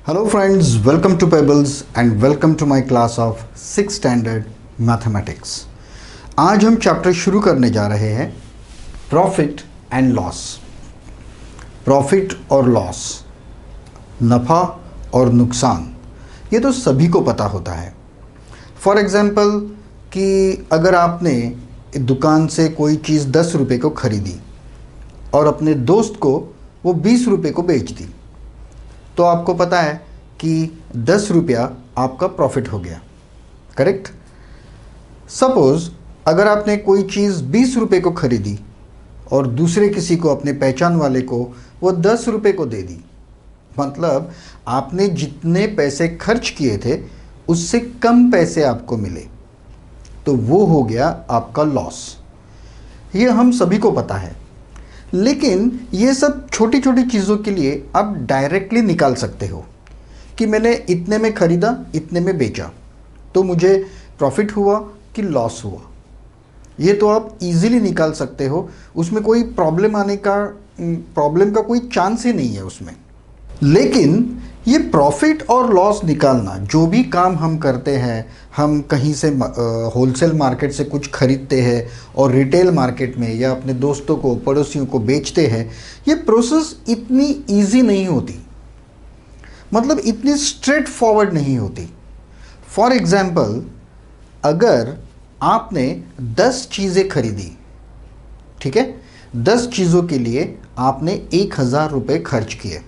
Hello friends, welcome to Pebbles and welcome to my class of 6th Standard Mathematics। आज हम chapter शुरू करने जा रहे हैं प्रॉफिट एंड लॉस। प्रॉफिट और लॉस, नफ़ा और नुकसान, ये तो सभी को पता होता है। फॉर एग्ज़ाम्पल कि अगर आपने दुकान से कोई चीज़ 10 रुपये को ख़रीदी और अपने दोस्त को वो 20 रुपये को बेच दी, तो आपको पता है कि 10 रुपया आपका प्रॉफिट हो गया, करेक्ट। सपोज़ अगर आपने कोई चीज़ 20 रुपये को ख़रीदी और दूसरे किसी को, अपने पहचान वाले को, वो 10 रुपये को दे दी, मतलब आपने जितने पैसे खर्च किए थे उससे कम पैसे आपको मिले, तो वो हो गया आपका लॉस। ये हम सभी को पता है। लेकिन ये सब छोटी छोटी चीज़ों के लिए आप डायरेक्टली निकाल सकते हो कि मैंने इतने में ख़रीदा, इतने में बेचा, तो मुझे प्रॉफिट हुआ कि लॉस हुआ। ये तो आप इजीली निकाल सकते हो, उसमें कोई प्रॉब्लम का कोई चांस ही नहीं है उसमें। लेकिन ये प्रॉफिट और लॉस निकालना, जो भी काम हम करते हैं, हम कहीं से होलसेल मार्केट से कुछ खरीदते हैं और रिटेल मार्केट में या अपने दोस्तों को, पड़ोसियों को बेचते हैं, ये प्रोसेस इतनी इजी नहीं होती, मतलब इतनी स्ट्रेट फॉरवर्ड नहीं होती। फॉर एग्ज़ाम्पल, अगर आपने 10 चीज़ें खरीदी, ठीक है, 10 चीज़ों के लिए आपने 1000 रुपये खर्च किए,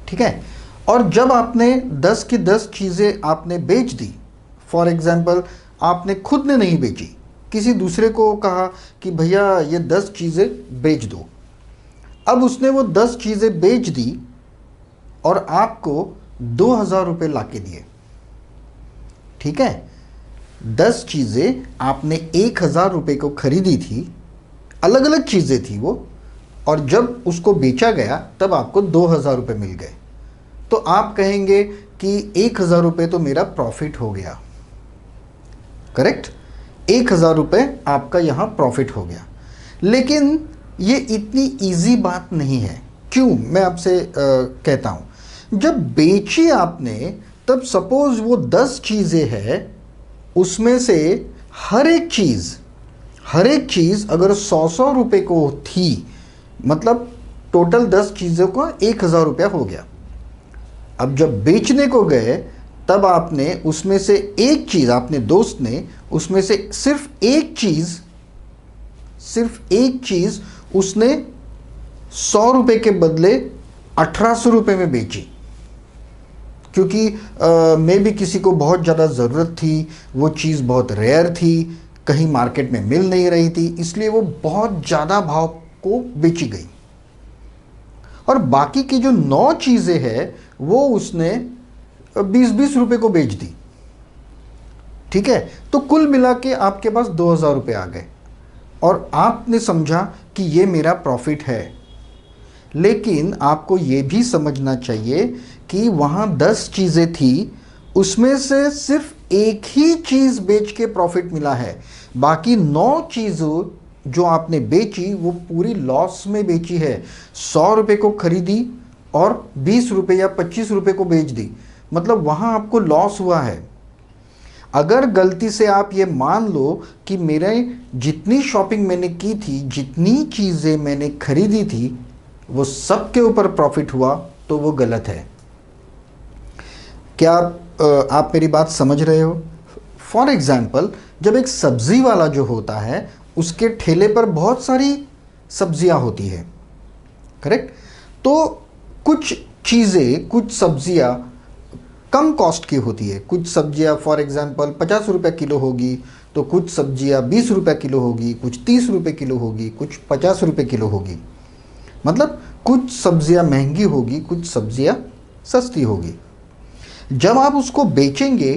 ठीक है, और जब आपने 10 की 10 चीज़ें आपने बेच दी, फॉर एग्ज़ाम्पल आपने खुद ने नहीं बेची, किसी दूसरे को कहा कि भैया ये 10 चीज़ें बेच दो। अब उसने वो 10 चीज़ें बेच दी और आपको 2000 रुपये ला के दिए, ठीक है। 10 चीज़ें आपने 1000 रुपये को ख़रीदी थी, अलग अलग चीज़ें थी वो, और जब उसको बेचा गया तब आपको 2000 रुपये मिल गए, तो आप कहेंगे कि 1000 रुपये तो मेरा प्रॉफिट हो गया, करेक्ट। 1000 रुपये आपका यहाँ प्रॉफिट हो गया। लेकिन ये इतनी इजी बात नहीं है। क्यों, मैं आपसे कहता हूँ। जब बेची आपने, तब सपोज वो 10 चीज़ें हैं, उसमें से हर एक चीज़ अगर 100 रुपये को थी, मतलब टोटल 10 चीज़ों का 1000 रुपया हो गया। अब जब बेचने को गए, तब आपने उसमें से एक चीज़, आपने दोस्त ने उसमें से सिर्फ एक चीज़ उसने 100 रुपये के बदले 1800 रुपये में बेची, क्योंकि मे भी किसी को बहुत ज़्यादा ज़रूरत थी, वो चीज़ बहुत रेयर थी, कहीं मार्केट में मिल नहीं रही थी, इसलिए वो बहुत ज़्यादा भाव को बेची गई। और बाकी की जो 9 चीज़ें हैं वो उसने 20-20 रुपये को बेच दी, ठीक है। तो कुल मिला के आपके पास 2000 रुपये आ गए और आपने समझा कि ये मेरा प्रॉफिट है। लेकिन आपको ये भी समझना चाहिए कि वहाँ 10 चीज़ें थी, उसमें से सिर्फ एक ही चीज़ बेच के प्रॉफिट मिला है। बाकी 9 चीज़ों जो आपने बेची वो पूरी लॉस में बेची है। 100 रुपये को खरीदी और 20 रुपये या 25 रुपये को बेच दी, मतलब वहाँ आपको लॉस हुआ है। अगर गलती से आप ये मान लो कि मेरे जितनी शॉपिंग मैंने की थी, जितनी चीज़ें मैंने खरीदी थी, वो सब के ऊपर प्रॉफिट हुआ, तो वो गलत है। क्या आप मेरी बात समझ रहे हो? फॉर एग्ज़ाम्पल, जब एक सब्ज़ी वाला जो होता है, उसके ठेले पर बहुत सारी सब्जियां होती है, करेक्ट। तो कुछ चीज़ें, कुछ सब्जियां कम कॉस्ट की होती है। कुछ सब्जियां फॉर एग्ज़ाम्पल 50 रुपये किलो होगी, तो कुछ सब्जियां 20 रुपये किलो होगी, कुछ 30 रुपये किलो होगी, कुछ 50 रुपये किलो होगी। मतलब कुछ सब्जियां महंगी होगी, कुछ सब्जियां सस्ती होगी। जब आप उसको बेचेंगे,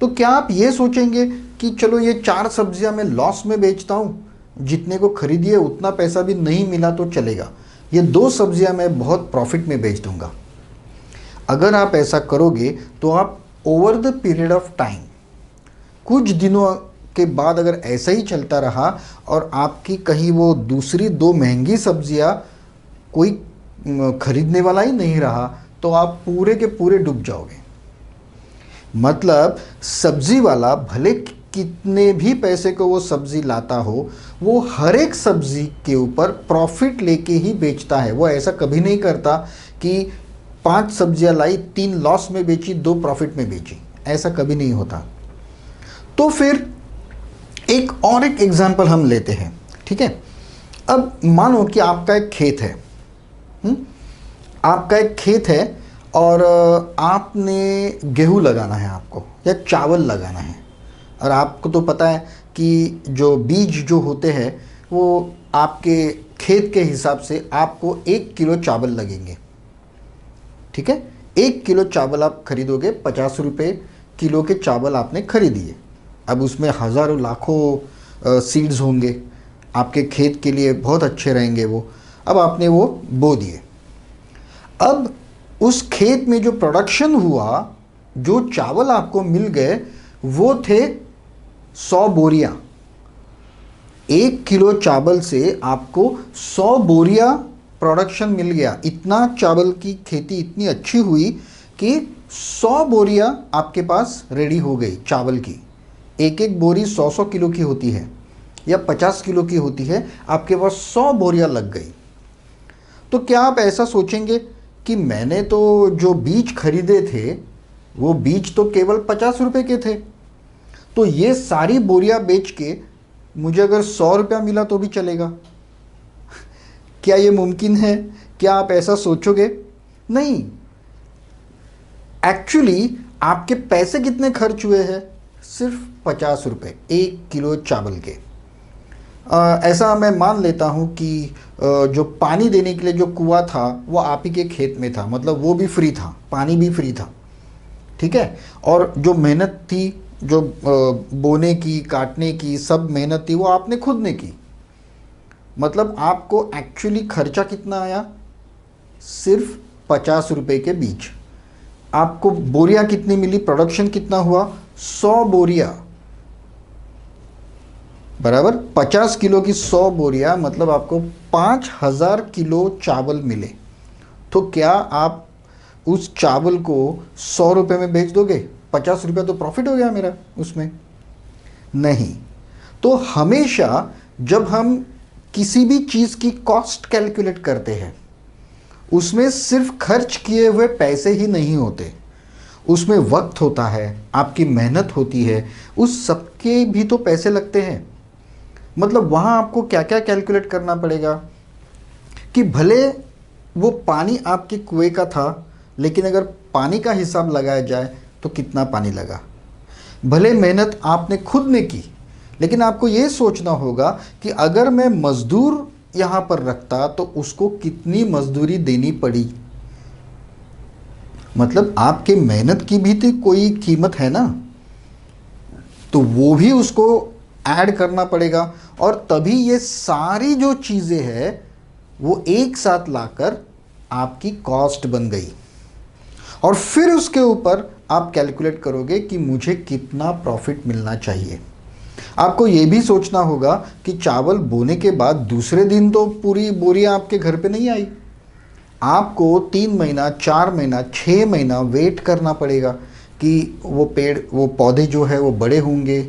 तो क्या आप ये सोचेंगे कि चलो ये 4 सब्जियां मैं लॉस में बेचता हूँ, जितने को खरीदिए उतना पैसा भी नहीं मिला तो चलेगा, ये 2 सब्जियां मैं बहुत प्रॉफिट में बेच दूंगा। अगर आप ऐसा करोगे तो आप over the period of time, कुछ दिनों के बाद अगर ऐसा ही चलता रहा और आपकी कहीं वो दूसरी 2 महंगी सब्जियां कोई खरीदने वाला ही नहीं रहा, तो आप पूरे के पूरे डूब जाओगे। मतलब सब्जी वाला भले कितने भी पैसे को वो सब्जी लाता हो, वो हर एक सब्जी के ऊपर प्रॉफिट लेके ही बेचता है। वो ऐसा कभी नहीं करता कि 5 सब्जियां लाई, 3 लॉस में बेची, 2 प्रॉफिट में बेची, ऐसा कभी नहीं होता। तो फिर एक एग्जांपल हम लेते हैं, ठीक है। अब मानो कि आपका एक खेत है, आपका एक खेत है और आपने गेहूं लगाना है आपको, या चावल लगाना है। और आपको तो पता है कि जो बीज जो होते हैं वो आपके खेत के हिसाब से आपको 1 किलो चावल लगेंगे, ठीक है। 1 किलो चावल आप खरीदोगे, 50 रुपये किलो के चावल आपने खरीदिए। अब उसमें हज़ारों लाखों सीड्स होंगे, आपके खेत के लिए बहुत अच्छे रहेंगे वो। अब आपने वो बो दिए। अब उस खेत में जो प्रोडक्शन हुआ, जो चावल आपको मिल गए, वो थे 100 बोरियां। 1 किलो चावल से आपको 100 बोरियां प्रोडक्शन मिल गया। इतना चावल की खेती इतनी अच्छी हुई कि 100 बोरियां आपके पास रेडी हो गई चावल की। एक एक बोरी 100 किलो की होती है या 50 किलो की होती है, आपके पास 100 बोरियां लग गई। तो क्या आप ऐसा सोचेंगे कि मैंने तो जो बीज खरीदे थे वो बीज तो केवल 50 रुपए के थे, तो ये सारी बोरियां बेच के मुझे अगर 100 रुपया मिला तो भी चलेगा? क्या ये मुमकिन है? क्या आप ऐसा सोचोगे? नहीं। एक्चुअली आपके पैसे कितने खर्च हुए हैं? सिर्फ 50 रुपये 1 किलो चावल के। ऐसा मैं मान लेता हूँ कि जो पानी देने के लिए जो कुआं था वो आप ही के खेत में था, मतलब वो भी फ्री था, पानी भी फ्री था, ठीक है। और जो मेहनत थी, जो बोने की, काटने की सब मेहनत थी, वो आपने खुद ने की। मतलब आपको एक्चुअली खर्चा कितना आया? सिर्फ 50 रुपये के बीज। आपको बोरियां कितनी मिली? प्रोडक्शन कितना हुआ? 100 बोरियां, बराबर 50 किलो की 100 बोरियां, मतलब आपको 5000 किलो चावल मिले। तो क्या आप उस चावल को 100 रुपये में बेच दोगे? 50 रुपया तो प्रॉफिट हो गया मेरा उसमें। नहीं। तो हमेशा जब हम किसी भी चीज़ की कॉस्ट कैलकुलेट करते हैं, उसमें सिर्फ खर्च किए हुए पैसे ही नहीं होते, उसमें वक्त होता है, आपकी मेहनत होती है, उस सबके भी तो पैसे लगते हैं। मतलब वहाँ आपको क्या क्या कैलकुलेट करना पड़ेगा कि भले वो पानी आपके कुएं का था, लेकिन अगर पानी का हिसाब लगाया जाए तो कितना पानी लगा। भले मेहनत आपने खुद ने की, लेकिन आपको ये सोचना होगा कि अगर मैं मज़दूर यहाँ पर रखता तो उसको कितनी मजदूरी देनी पड़ी। मतलब आपके मेहनत की भी तो कोई कीमत है ना, तो वो भी उसको ऐड करना पड़ेगा। और तभी ये सारी जो चीज़ें हैं वो एक साथ लाकर आपकी कॉस्ट बन गई। और फिर उसके ऊपर आप कैलकुलेट करोगे कि मुझे कितना प्रॉफिट मिलना चाहिए। आपको ये भी सोचना होगा कि चावल बोने के बाद दूसरे दिन तो पूरी बोरियां आपके घर पे नहीं आई। आपको 3 महीना, 4 महीना, 6 महीना वेट करना पड़ेगा कि वो पेड़, वो पौधे जो है वो बड़े होंगे,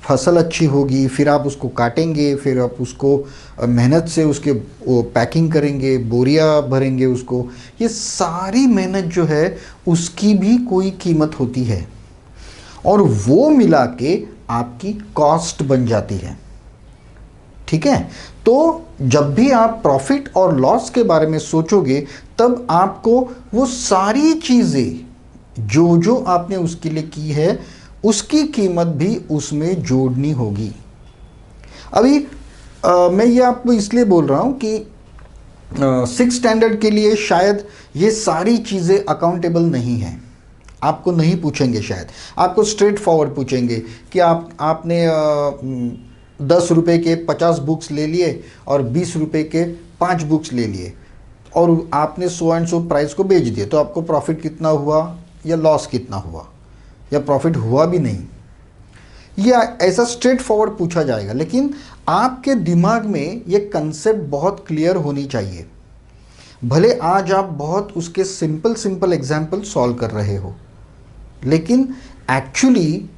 फसल अच्छी होगी, फिर आप उसको काटेंगे, फिर आप उसको मेहनत से उसके वो पैकिंग करेंगे, बोरियां भरेंगे उसको। ये सारी मेहनत जो है उसकी भी कोई कीमत होती है, और वो मिला के आपकी कॉस्ट बन जाती है, ठीक है। तो जब भी आप प्रॉफिट और लॉस के बारे में सोचोगे, तब आपको वो सारी चीज़ें जो जो आपने उसके लिए की है उसकी कीमत भी उसमें जोड़नी होगी। अभी मैं ये आपको इसलिए बोल रहा हूँ कि 6 स्टैंडर्ड के लिए शायद ये सारी चीज़ें अकाउंटेबल नहीं हैं। आपको नहीं पूछेंगे, शायद आपको स्ट्रेट फॉरवर्ड पूछेंगे कि आपने 10 रुपये के 50 बुक्स ले लिए और 20 रुपये के 5 बुक्स ले लिए, और आपने 100 एंड 100 प्राइस को बेच दिए, तो आपको प्रॉफिट कितना हुआ या लॉस कितना हुआ, या प्रॉफिट हुआ भी नहीं, या ऐसा स्ट्रेट फॉरवर्ड पूछा जाएगा। लेकिन आपके दिमाग में ये कंसेप्ट बहुत क्लियर होनी चाहिए। भले आज आप बहुत उसके सिंपल एग्जाम्पल सॉल्व कर रहे हो, लेकिन एक्चुअली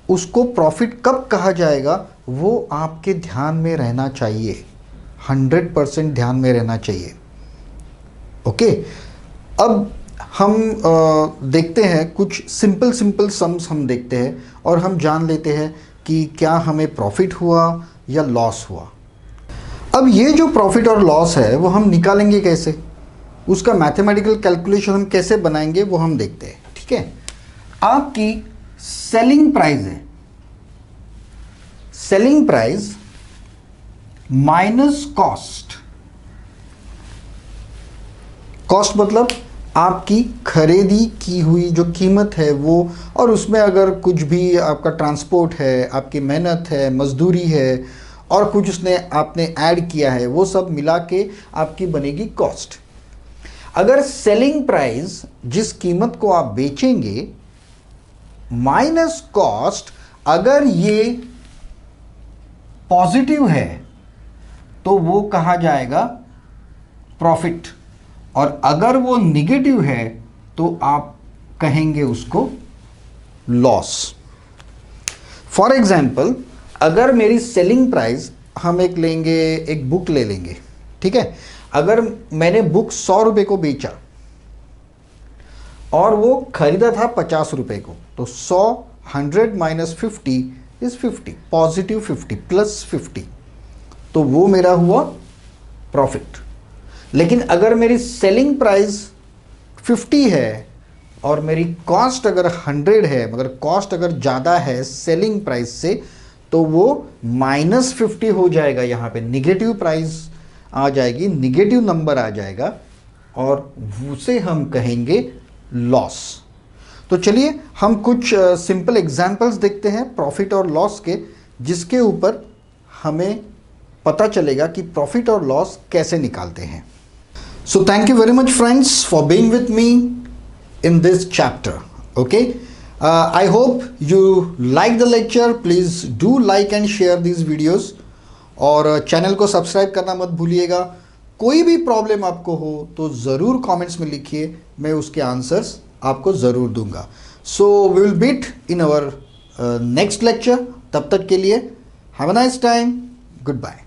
उसको प्रॉफिट कब कहा जाएगा वो आपके ध्यान में रहना चाहिए, 100% ध्यान में रहना चाहिए। ओके, अब हम देखते हैं कुछ सिंपल सम्स हम देखते हैं और हम जान लेते हैं कि क्या हमें प्रॉफिट हुआ या लॉस हुआ। अब ये जो प्रॉफिट और लॉस है वो हम निकालेंगे कैसे, उसका मैथमेटिकल कैलकुलेशन हम कैसे बनाएंगे वो हम देखते हैं। ठीक है, आपकी सेलिंग प्राइस है, selling price minus cost. Cost मतलब आपकी खरीदी की हुई जो कीमत है वो, और उसमें अगर कुछ भी आपका ट्रांसपोर्ट है, आपकी मेहनत है, मजदूरी है और कुछ उसने आपने ऐड किया है, वो सब मिला के आपकी बनेगी कॉस्ट। अगर सेलिंग प्राइस जिस कीमत को आप बेचेंगे माइनस कॉस्ट, अगर ये पॉजिटिव है तो वो कहा जाएगा प्रॉफिट, और अगर वो निगेटिव है तो आप कहेंगे उसको लॉस। फॉर एग्जाम्पल, अगर मेरी सेलिंग प्राइस, हम एक बुक ले लेंगे। ठीक है, अगर मैंने बुक 100 रुपये को बेचा और वो खरीदा था 50 रुपये को, तो 100 माइनस 50 इज 50, पॉजिटिव 50 प्लस 50, तो वो मेरा हुआ प्रॉफिट। लेकिन अगर मेरी सेलिंग प्राइस 50 है और मेरी कॉस्ट अगर 100 है, मगर कॉस्ट अगर ज़्यादा है सेलिंग प्राइस से, तो वो माइनस 50 हो जाएगा, यहाँ पे निगेटिव प्राइस आ जाएगी, निगेटिव नंबर आ जाएगा और उसे हम कहेंगे लॉस। तो चलिए हम कुछ सिंपल एग्जांपल्स देखते हैं प्रॉफिट और लॉस के, जिसके ऊपर हमें पता चलेगा कि प्रॉफिट और लॉस कैसे निकालते हैं। So thank you very much friends for being with me in this chapter. Okay, I hope you like the lecture. Please do like and share these videos और चैनल को सब्सक्राइब करना मत भूलिएगा। कोई भी प्रॉब्लम आपको हो तो ज़रूर कमेंट्स में लिखिए, मैं उसके आंसर्स आपको ज़रूर दूंगा। So we will meet in our next lecture. तब तक के लिए have a nice time, good bye.